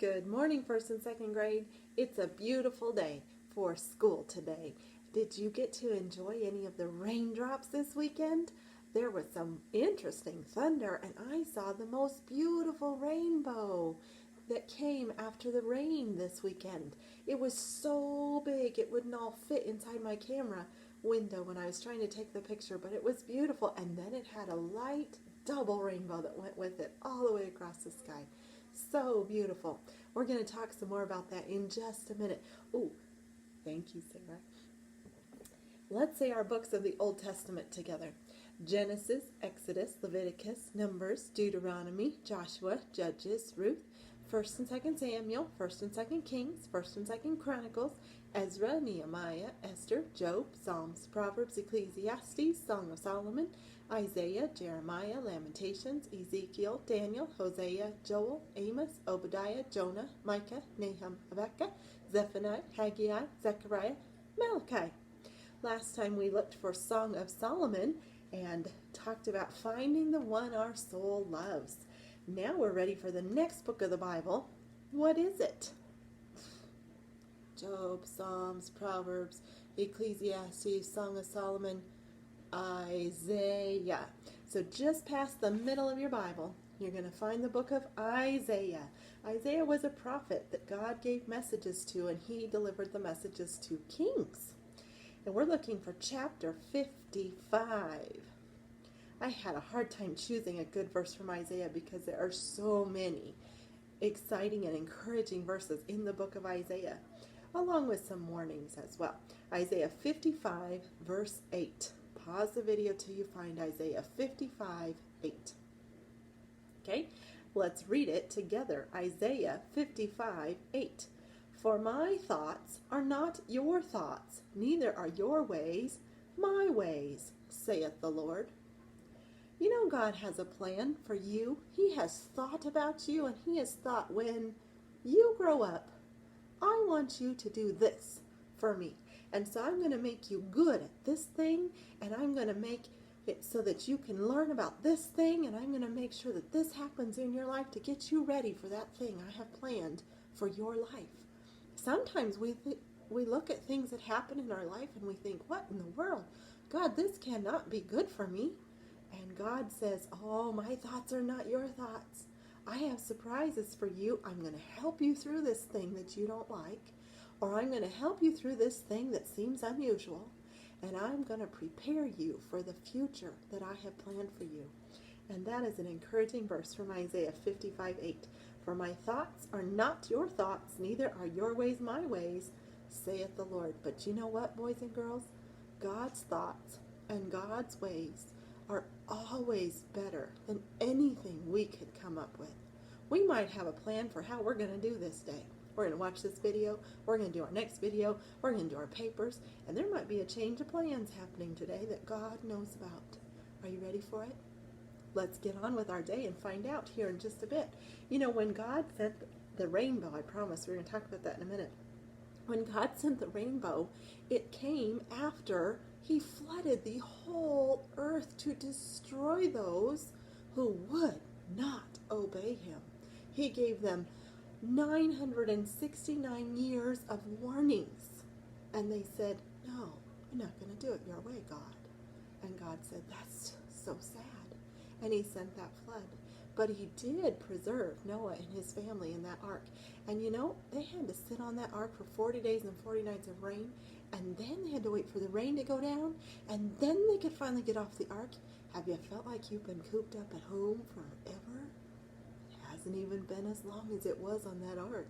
Good morning, first and second grade. It's a beautiful day for school today. Did you get to enjoy any of the raindrops this weekend? There was some interesting thunder, and I saw the most beautiful rainbow that came after the rain this weekend. It was so big it wouldn't all fit inside my camera window when I was trying to take the picture, but it was beautiful. And then it had a light double rainbow that went with it all the way across the sky. So beautiful. We're going to talk some more about that in just a minute. Oh, thank you, Sarah. Let's say our books of the Old Testament together. Genesis, Exodus, Leviticus, Numbers, Deuteronomy, Joshua, Judges, Ruth, 1st and 2nd Samuel, 1st and 2nd Kings, 1st and 2nd Chronicles, Ezra, Nehemiah, Esther, Job, Psalms, Proverbs, Ecclesiastes, Song of Solomon, Isaiah, Jeremiah, Lamentations, Ezekiel, Daniel, Hosea, Joel, Amos, Obadiah, Jonah, Micah, Nahum, Habakkuk, Zephaniah, Haggai, Zechariah, Malachi. Last time we looked for Song of Solomon and talked about finding the one our soul loves. Now we're ready for the next book of the Bible. What is it? Job, Psalms, Proverbs, Ecclesiastes, Song of Solomon, Isaiah. So just past the middle of your Bible, you're going to find the book of Isaiah. Isaiah was a prophet that God gave messages to, and he delivered the messages to kings. And we're looking for chapter 55. I had a hard time choosing a good verse from Isaiah because there are so many exciting and encouraging verses in the book of Isaiah, along with some warnings as well. Isaiah 55, verse 8. Pause the video till you find Isaiah 55, 8. Okay, let's read it together. Isaiah 55, 8. For my thoughts are not your thoughts, neither are your ways my ways, saith the Lord. You know, God has a plan for you. He has thought about you, and he has thought, when you grow up, I want you to do this for me. And so I'm going to make you good at this thing, and I'm going to make it so that you can learn about this thing, and I'm going to make sure that this happens in your life to get you ready for that thing I have planned for your life. Sometimes we look at things that happen in our life and we think, what in the world? God, this cannot be good for me. And God says, oh, my thoughts are not your thoughts. I have surprises for you. I'm going to help you through this thing that you don't like, or I'm going to help you through this thing that seems unusual, and I'm going to prepare you for the future that I have planned for you. And that is an encouraging verse from Isaiah 55, 8. For my thoughts are not your thoughts, neither are your ways my ways, saith the Lord. But you know what, boys and girls? God's thoughts and God's ways are always better than anything we could come up with. We might have a plan for how we're going to do this day. We're going to watch this video, we're going to do our next video, we're going to do our papers, and there might be a change of plans happening today that God knows about. Are you ready for it? Let's get on with our day and find out here in just a bit. You know, when God sent the rainbow, I promise we're going to talk about that in a minute. When God sent the rainbow, it came after he flooded the whole earth to destroy those who would not obey him. He gave them 969 years of warnings. And they said, no, I'm not going to do it your way, God. And God said, that's so sad. And he sent that flood. But he did preserve Noah and his family in that ark. And you know, they had to sit on that ark for 40 days and 40 nights of rain. And then they had to wait for the rain to go down. And then they could finally get off the ark. Have you felt like you've been cooped up at home forever? It hasn't even been as long as it was on that ark.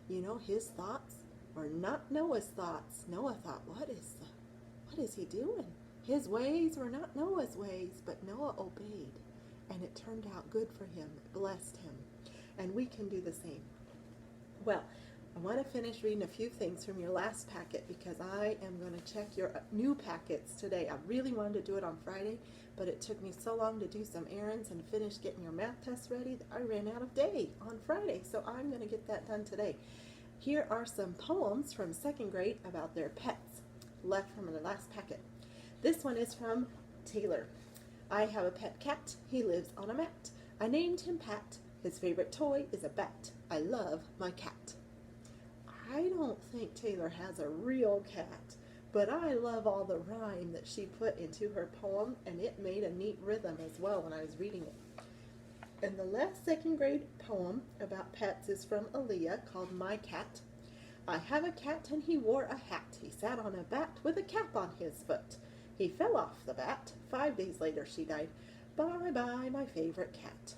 You know, his thoughts were not Noah's thoughts. Noah thought, what is he doing? His ways were not Noah's ways, but Noah obeyed. And it turned out good for him. It blessed him. And we can do the same. Well, I want to finish reading a few things from your last packet because I am going to check your new packets today. I really wanted to do it on Friday, but it took me so long to do some errands and finish getting your math test ready that I ran out of day on Friday. So I'm going to get that done today. Here are some poems from second grade about their pets, left from the last packet. This one is from Taylor. I have a pet cat. He lives on a mat. I named him Pat His favorite toy is a bat. I love my cat. I don't think Taylor has a real cat, but I love all the rhyme that she put into her poem, and it made a neat rhythm as well when I was reading it. And the last second grade poem about pets is from Aaliyah called My Cat. I have a cat and he wore a hat. He sat on a bat with a cap on his foot. He fell off the bat. 5 days later she died. Bye bye, my favorite cat.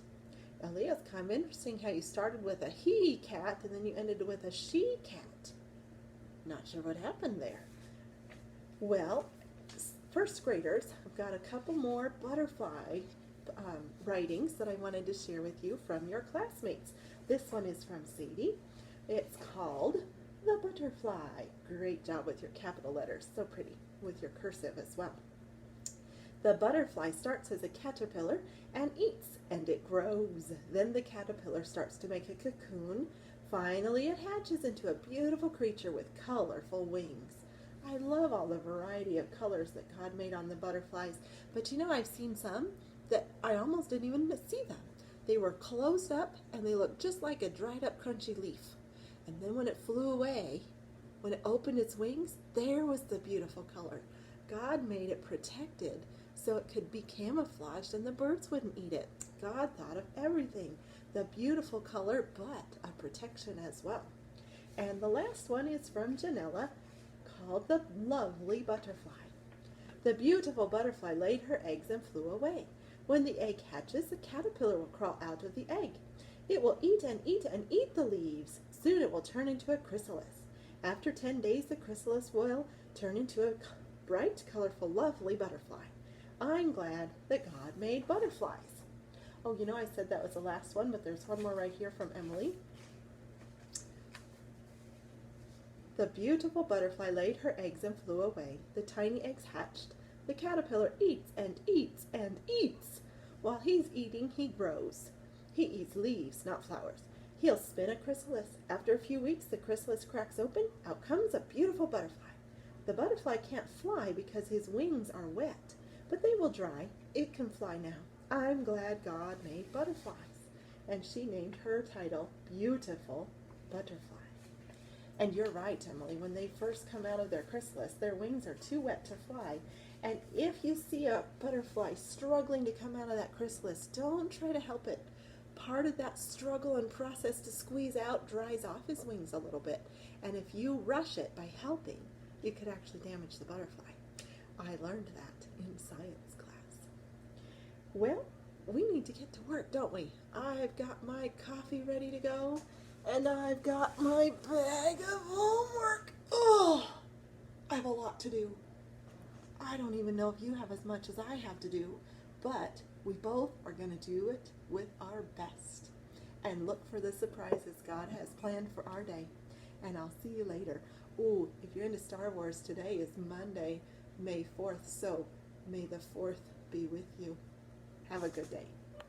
Aaliyah's kind of interesting how you started with a he cat and then you ended with a she cat. Not sure what happened there. Well, first graders, I've got a couple more butterfly writings that I wanted to share with you from your classmates. This one is from Sadie. It's called The Butterfly. Great job with your capital letters. So pretty with your cursive as well. The butterfly starts as a caterpillar and eats, and it grows. Then the caterpillar starts to make a cocoon. Finally, it hatches into a beautiful creature with colorful wings. I love all the variety of colors that God made on the butterflies, but you know, I've seen some that I almost didn't even see them. They were closed up and they looked just like a dried up crunchy leaf. And then when it flew away, when it opened its wings, there was the beautiful color. God made it protected so it could be camouflaged and the birds wouldn't eat it. God thought of everything. The beautiful color, but a protection as well. And the last one is from Janella, called The Lovely Butterfly. The beautiful butterfly laid her eggs and flew away. When the egg hatches, the caterpillar will crawl out of the egg. It will eat and eat and eat the leaves. Soon it will turn into a chrysalis. After 10 days, the chrysalis will turn into a bright, colorful, lovely butterfly. I'm glad that God made butterflies. Oh, you know, I said that was the last one, but there's one more right here from Emily. The beautiful butterfly laid her eggs and flew away. The tiny eggs hatched. The caterpillar eats and eats and eats. While he's eating, he grows. He eats leaves, not flowers. He'll spin a chrysalis. After a few weeks, the chrysalis cracks open. Out comes a beautiful butterfly. The butterfly can't fly because his wings are wet, but they will dry. It can fly now. I'm glad God made butterflies. And she named her title Beautiful Butterfly. And you're right, Emily, when they first come out of their chrysalis, their wings are too wet to fly. And if you see a butterfly struggling to come out of that chrysalis, don't try to help it. Part of that struggle and process to squeeze out dries off his wings a little bit. And if you rush it by helping, you could actually damage the butterfly. I learned that in science class. Well, we need to get to work, don't we? I've got my coffee ready to go, and I've got my bag of homework. Oh, I have a lot to do. I don't even know if you have as much as I have to do, but we both are going to do it with our best. And look for the surprises God has planned for our day. And I'll see you later. Ooh, if you're into Star Wars, today is Monday, May 4th, so may the 4th be with you. Have a good day.